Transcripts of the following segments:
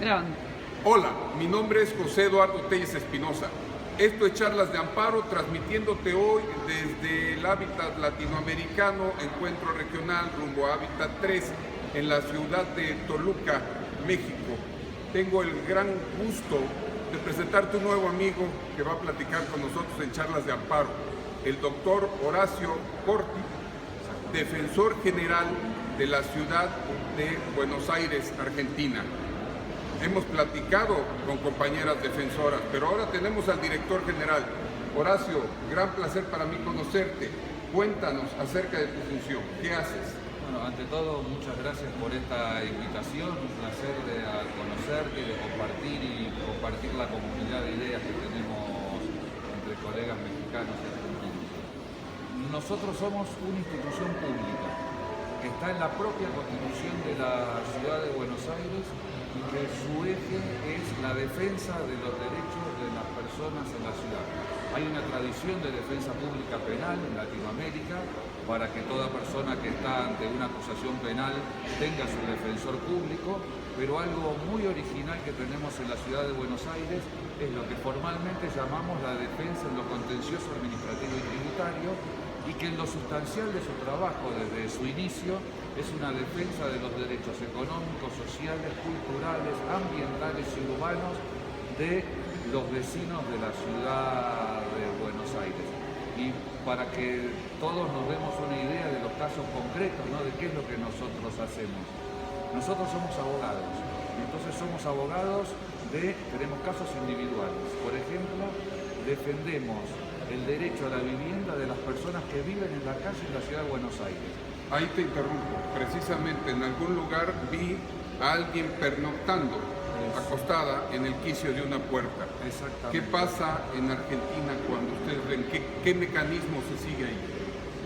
Grabando. Hola, mi nombre es José Eduardo Telles Espinosa. Esto es Charlas de Amparo, transmitiéndote hoy desde el Hábitat Latinoamericano, encuentro regional rumbo a Hábitat 3, en la ciudad de Toluca, México. Tengo el gran gusto de presentarte un nuevo amigo que va a platicar con nosotros en Charlas de Amparo, el doctor Horacio Corti, defensor general de la ciudad de Buenos Aires, Argentina. Hemos platicado con compañeras defensoras, pero ahora tenemos al director general. Horacio, gran placer para mí conocerte. Cuéntanos acerca de tu función. ¿Qué haces? Bueno, ante todo, muchas gracias por esta invitación. Un placer de conocerte, de compartir la comunidad de ideas que tenemos entre colegas mexicanos y argentinos. Nosotros somos una institución pública que está en la propia Constitución de la Ciudad de Buenos Aires y que su eje es la defensa de los derechos de las personas en la ciudad. Hay una tradición de defensa pública penal en Latinoamérica para que toda persona que está ante una acusación penal tenga su defensor público, pero algo muy original que tenemos en la ciudad de Buenos Aires es lo que formalmente llamamos la defensa en lo contencioso administrativo y tributario, y que en lo sustancial de su trabajo desde su inicio es una defensa de los derechos económicos, sociales, culturales, ambientales y urbanos de los vecinos de la ciudad de Buenos Aires. Y para que todos nos demos una idea de los casos concretos, ¿no?, de qué es lo que nosotros hacemos. Nosotros somos abogados, y entonces somos abogados tenemos casos individuales. Por ejemplo, defendemos el derecho a la vivienda de las personas que viven en la calle en la ciudad de Buenos Aires. Ahí te interrumpo. Precisamente en algún lugar vi a alguien pernoctando, acostada en el quicio de una puerta. Exactamente. ¿Qué pasa en Argentina cuando ustedes ven? ¿Qué mecanismo se sigue ahí?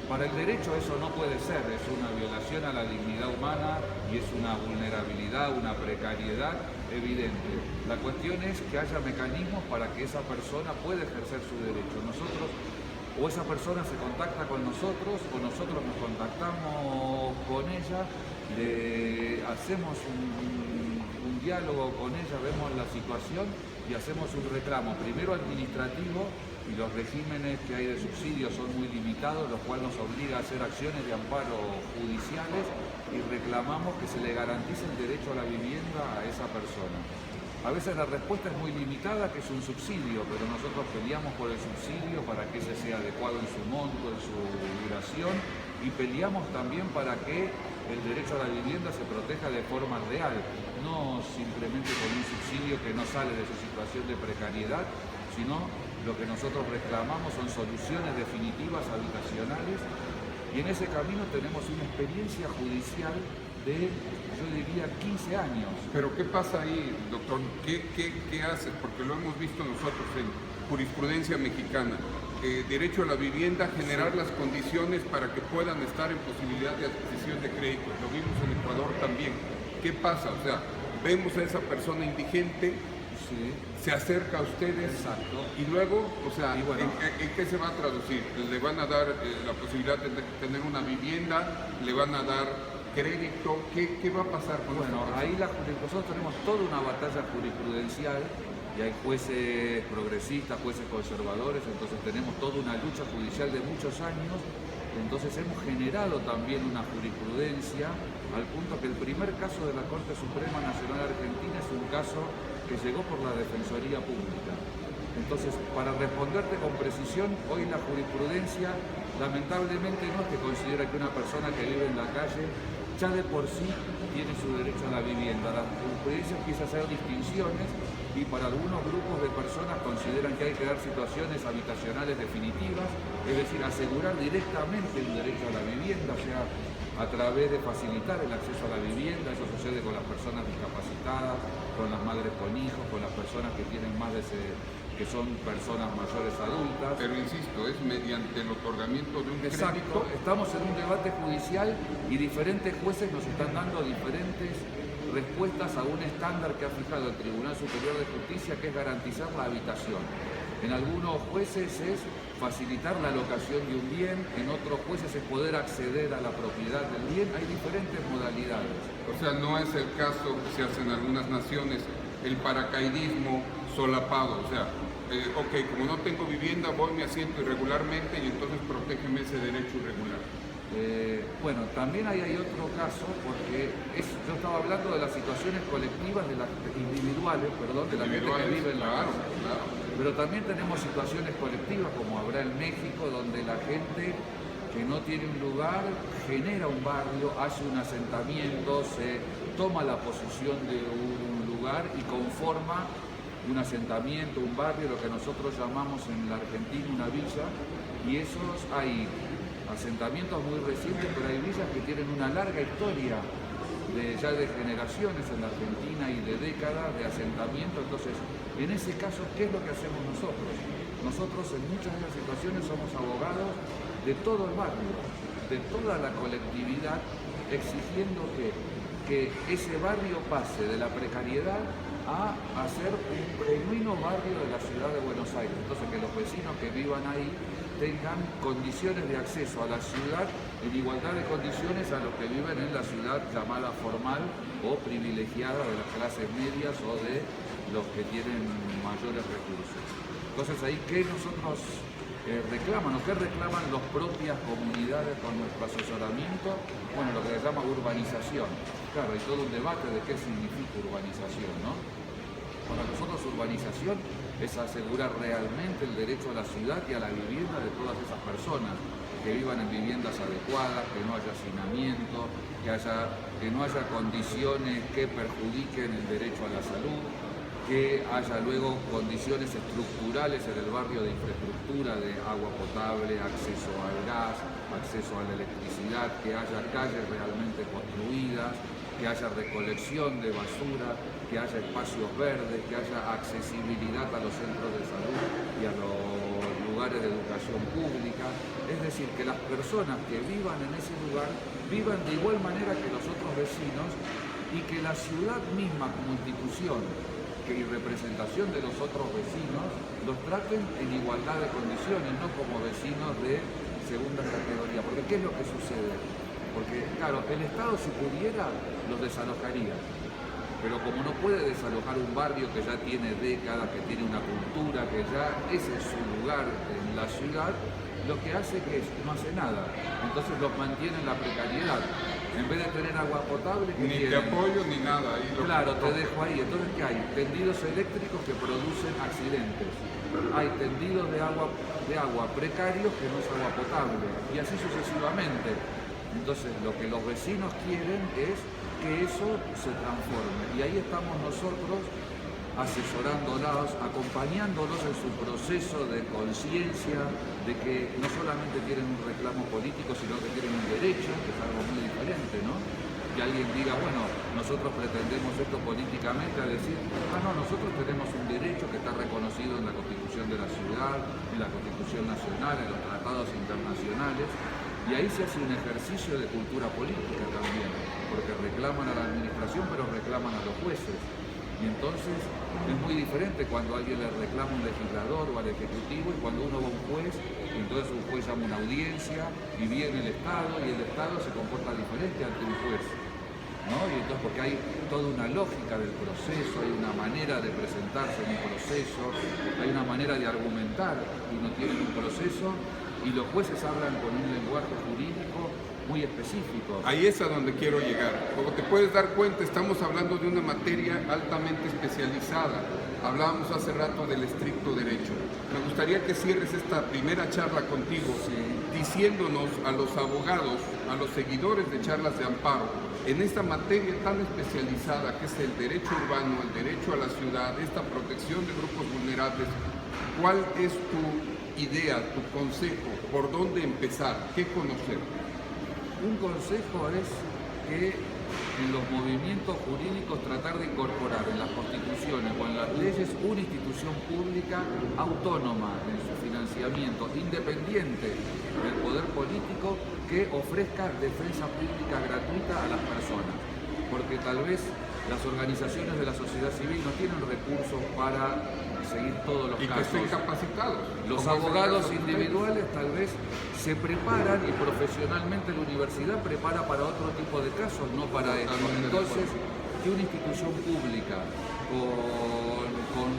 Para el derecho eso no puede ser, es una violación a la dignidad humana y es una vulnerabilidad, una precariedad evidente. La cuestión es que haya mecanismos para que esa persona pueda ejercer su derecho. Nosotros, o esa persona se contacta con nosotros, o nosotros nos contactamos con ella, le hacemos un diálogo con ella, vemos la situación y hacemos un reclamo, primero administrativo, y los regímenes que hay de subsidios son muy limitados, lo cual nos obliga a hacer acciones de amparo judiciales y reclamamos que se le garantice el derecho a la vivienda a esa persona. A veces la respuesta es muy limitada, que es un subsidio, pero nosotros peleamos por el subsidio para que ese sea adecuado en su monto, en su duración, y peleamos también para que el derecho a la vivienda se proteja de forma real, no simplemente con un subsidio que no sale de su situación de precariedad, sino lo que nosotros reclamamos son soluciones definitivas habitacionales, y en ese camino tenemos una experiencia judicial de, yo diría, 15 años. Pero ¿qué pasa ahí, doctor? ¿Qué haces? Porque lo hemos visto nosotros en jurisprudencia mexicana. Derecho a la vivienda, generar las condiciones para que puedan estar en posibilidad de adquisición de crédito. Lo vimos en Ecuador también. ¿Qué pasa? O sea, vemos a esa persona indigente, Sí. se acerca a ustedes. Exacto. Y luego, o sea, Y bueno, ¿en qué se va a traducir? ¿Le van a dar la posibilidad de tener una vivienda? ¿Le van a dar crédito? ¿Qué va a pasar con Bueno, esta ahí persona? nosotros tenemos toda una batalla jurisprudencial y hay jueces progresistas, jueces conservadores, entonces tenemos toda una lucha judicial de muchos años. Entonces hemos generado también una jurisprudencia al punto que el primer caso de la Corte Suprema Nacional Argentina es un caso que llegó por la Defensoría Pública. Entonces, para responderte con precisión, hoy la jurisprudencia lamentablemente no es que considera que una persona que vive en la calle ya de por sí tiene su derecho a la vivienda. La jurisprudencia empieza a hacer distinciones y para algunos grupos de personas consideran que hay que dar situaciones habitacionales definitivas, es decir, asegurar directamente el derecho a la vivienda, o sea, a través de facilitar el acceso a la vivienda. Eso sucede con las personas discapacitadas, con las madres con hijos, con las personas que tienen que son personas mayores adultas. Pero insisto, es mediante el otorgamiento de un Exacto, crédito. estamos en un debate judicial y diferentes jueces nos están dando diferentes respuestas a un estándar que ha fijado el Tribunal Superior de Justicia, que es garantizar la habitación. En algunos jueces es facilitar la locación de un bien, en otros jueces es poder acceder a la propiedad del bien. Hay diferentes modalidades. O sea, no es el caso que se hace en algunas naciones, el paracaidismo solapado. O sea, ok, como no tengo vivienda, voy, me asiento irregularmente y entonces protégeme ese derecho irregular. Bueno, también hay otro caso, porque yo estaba hablando de las situaciones colectivas, de las individuales, perdón, de la gente que vive en la casa. Claro. Pero también tenemos situaciones colectivas, como habrá en México, donde la gente que no tiene un lugar genera un barrio, hace un asentamiento, se toma la posesión de un lugar y conforma un asentamiento, un barrio, lo que nosotros llamamos en la Argentina una villa, y esos hay asentamientos muy recientes, pero hay villas que tienen una larga historia ya de generaciones en la Argentina y de décadas de asentamiento. Entonces, en ese caso, ¿qué es lo que hacemos nosotros? Nosotros en muchas de las situaciones somos abogados de todo el barrio, de toda la colectividad, exigiendo que ese barrio pase de la precariedad a ser un genuino barrio de la ciudad de Buenos Aires. Entonces, que los vecinos que vivan ahí tengan condiciones de acceso a la ciudad en igualdad de condiciones a los que viven en la ciudad llamada formal o privilegiada de las clases medias o de los que tienen mayores recursos. Entonces ahí, ¿qué nosotros reclaman o qué reclaman las propias comunidades con nuestro asesoramiento? Bueno, lo que se llama urbanización. Claro, hay todo un debate de qué significa urbanización, ¿no? Para nosotros urbanización es asegurar realmente el derecho a la ciudad y a la vivienda de todas esas personas, que vivan en viviendas adecuadas, que no haya hacinamiento, que no haya condiciones que perjudiquen el derecho a la salud, que haya luego condiciones estructurales en el barrio de infraestructura, de agua potable, acceso al gas, acceso a la electricidad, que haya calles realmente construidas, que haya recolección de basura, que haya espacios verdes, que haya accesibilidad a los centros de salud y a los lugares de educación pública. Es decir, que las personas que vivan en ese lugar vivan de igual manera que los otros vecinos y que la ciudad misma como institución y representación de los otros vecinos los traten en igualdad de condiciones, no como vecinos de segunda categoría. Porque ¿qué es lo que sucede? Porque, claro, el Estado, si pudiera, los desalojaría. Pero como no puede desalojar un barrio que ya tiene décadas, que tiene una cultura, que ya ese es su lugar en la ciudad, lo que hace que no hace nada. Entonces los mantiene en la precariedad. En vez de tener agua potable, ni te apoyo ni nada. Claro, te dejo ahí. Entonces, ¿qué hay? Tendidos eléctricos que producen accidentes. Hay tendidos de agua precarios que no es agua potable. Y así sucesivamente. Entonces, lo que los vecinos quieren es que eso se transforme. Y ahí estamos nosotros asesorándolos, acompañándolos en su proceso de conciencia, de que no solamente tienen un reclamo político, sino que tienen un derecho, que es algo muy diferente, ¿no? Que alguien diga, bueno, nosotros pretendemos esto políticamente, a decir, no, nosotros tenemos un derecho que está reconocido en la Constitución de la ciudad, en la Constitución nacional, en los tratados internacionales. Y ahí se hace un ejercicio de cultura política también, porque reclaman a la administración, pero reclaman a los jueces. Y entonces es muy diferente cuando alguien le reclama a un legislador o al ejecutivo y cuando uno va a un juez, y entonces un juez llama a una audiencia y viene el Estado y el Estado se comporta diferente ante un juez, ¿no? Y entonces porque hay toda una lógica del proceso, hay una manera de presentarse en un proceso, hay una manera de argumentar, y uno tiene un proceso y los jueces hablan con un lenguaje jurídico muy específico. Ahí es a donde quiero llegar. Como te puedes dar cuenta, estamos hablando de una materia altamente especializada. Hablábamos hace rato del estricto derecho. Me gustaría que cierres esta primera charla contigo, diciéndonos a los abogados, a los seguidores de Charlas de Amparo, en esta materia tan especializada que es el derecho urbano, el derecho a la ciudad, esta protección de grupos vulnerables, ¿cuál es tu idea, tu consejo? ¿Por dónde empezar? ¿Qué conocer? Un consejo es que en los movimientos jurídicos tratar de incorporar en las constituciones o en las leyes una institución pública autónoma en su financiamiento, independiente del poder político, que ofrezca defensa pública gratuita a las personas. Porque tal vez las organizaciones de la sociedad civil no tienen recursos para seguir todos los y casos. que estén capacitados. Los como es el abogados caso de individuales tal vez se preparan y profesionalmente la universidad prepara para otro tipo de casos, no para esto. Entonces, que una institución pública con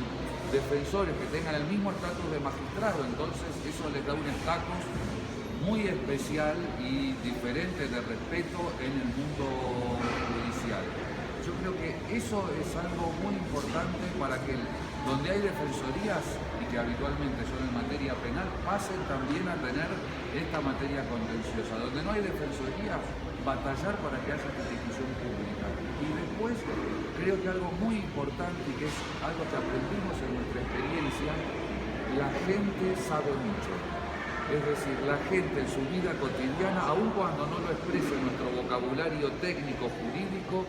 defensores que tengan el mismo estatus de magistrado, entonces eso les da un estatus muy especial y diferente de respeto en el mundo judicial. Yo creo que eso es algo muy importante para que donde hay defensorías, y que habitualmente son en materia penal, pasen también a tener esta materia contenciosa. Donde no hay defensorías, batallar para que haya esta institución pública. Y después, creo que algo muy importante y que es algo que aprendimos en nuestra experiencia, la gente sabe mucho. Es decir, la gente en su vida cotidiana, aun cuando no lo exprese en nuestro vocabulario técnico jurídico,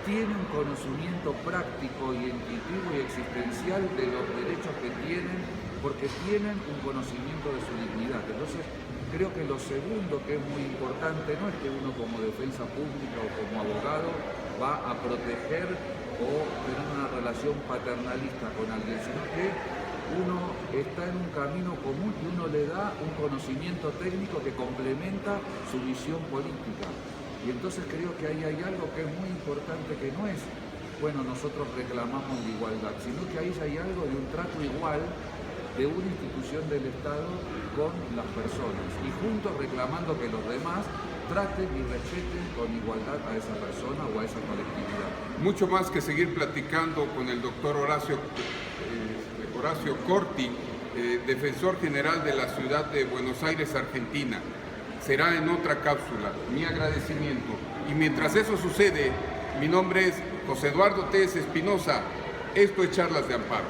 tiene un conocimiento práctico y intuitivo y existencial de los derechos que tienen, porque tienen un conocimiento de su dignidad. Entonces, creo que lo segundo que es muy importante no es que uno como defensa pública o como abogado va a proteger o tener una relación paternalista con alguien, sino que uno está en un camino común y uno le da un conocimiento técnico que complementa su visión política. Y entonces creo que ahí hay algo que es muy importante, que no es, bueno, nosotros reclamamos la igualdad, sino que ahí hay algo de un trato igual de una institución del Estado con las personas y juntos reclamando que los demás traten y respeten con igualdad a esa persona o a esa colectividad. Mucho más que seguir platicando con el doctor Horacio Corti, defensor general de la ciudad de Buenos Aires, Argentina. Será en otra cápsula. Mi agradecimiento. Y mientras eso sucede, mi nombre es José Eduardo Telles Espinosa. Esto es Charlas de Amparo.